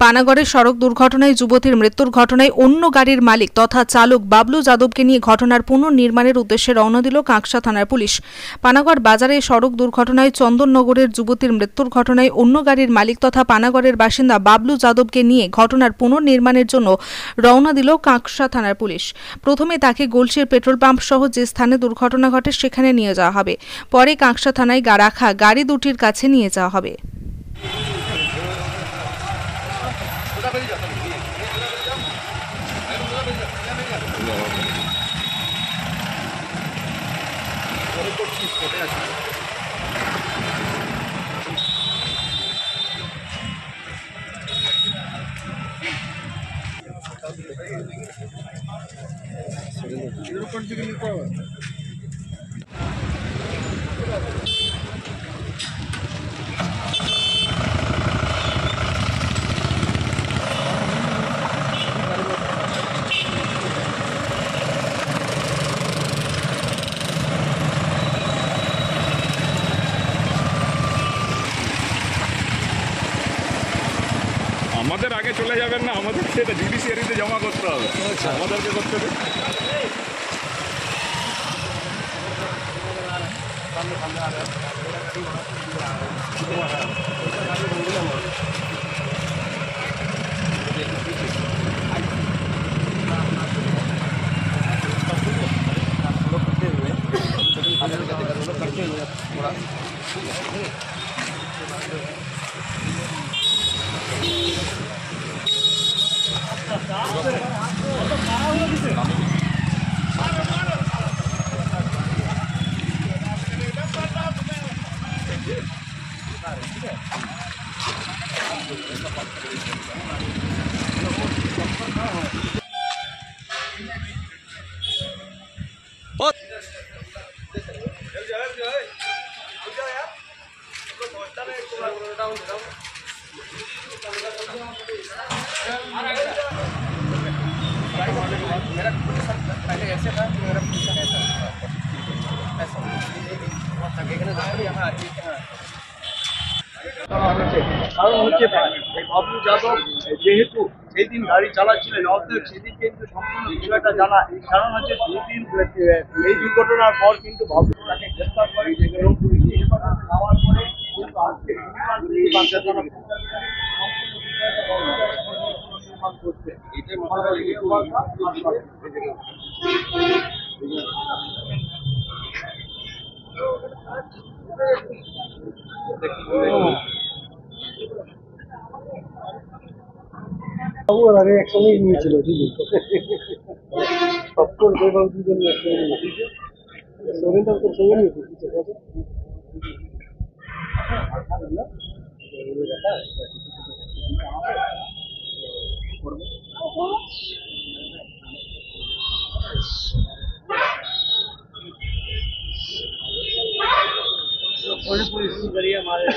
পানাগড়ে সড়ক দুর্ঘটনায় যুবতীর মৃত্যুর ঘটনায় অন্য গাড়ির মালিক তথা চালক বাবলু যাদবকে নিয়ে ঘটনার পুনর্নির্মাণের উদ্দেশ্যে রওনা দিল কাঁকসা থানার পুলিশ। পানাগড় বাজারে সড়ক দুর্ঘটনায় চন্দননগরের যুবতীর মৃত্যুর ঘটনায় অন্য গাড়ির মালিক তথা পানাগড়ের বাসিন্দা বাবলু যাদবকে নিয়ে ঘটনার পুনর্নির্মাণের জন্য রওনা দিল কাঁকসা থানার পুলিশ। প্রথমে তাকে গলসির পেট্রোল পাম্প সহ যে স্থানে দুর্ঘটনা ঘটে সেখানে নিয়ে যাওয়া হবে। পরে কাঁকসা থানায় রাখা গাড়ি দুটির কাছে নিয়ে যাওয়া হবে। আমাদের আগে চলে যাবেন না, আমাদের সেটা জুডিশিয়ারিতে জমা করতে হবে। আমাদেরকে করতে হবে। मेरा पहले ऐसे था कि मेरा पोजीशन ऐसा ऐसा কারণ হচ্ছে বাবলু যাদব যেহেতু সেই দিন গাড়ি চালাচ্ছিলেন অর্ধেক সেদিন কিন্তু সম্পূর্ণ বিষয়টা জানা। কারণ হচ্ছে দুদিন এই দুর্ঘটনার পর কিন্তু বাবলু তাকে গ্রেফতার করে এবং পুলিশি হেফাজতে নেওয়ার পরে কিন্তু আজকে করছে ওর আগে একসঙ্গেই নিয়েছিল সবকর দুজন একসঙ্গে নিয়েছে সোরেনটা তো সঙ্গে নিয়েছে पुलिस करिए हमारे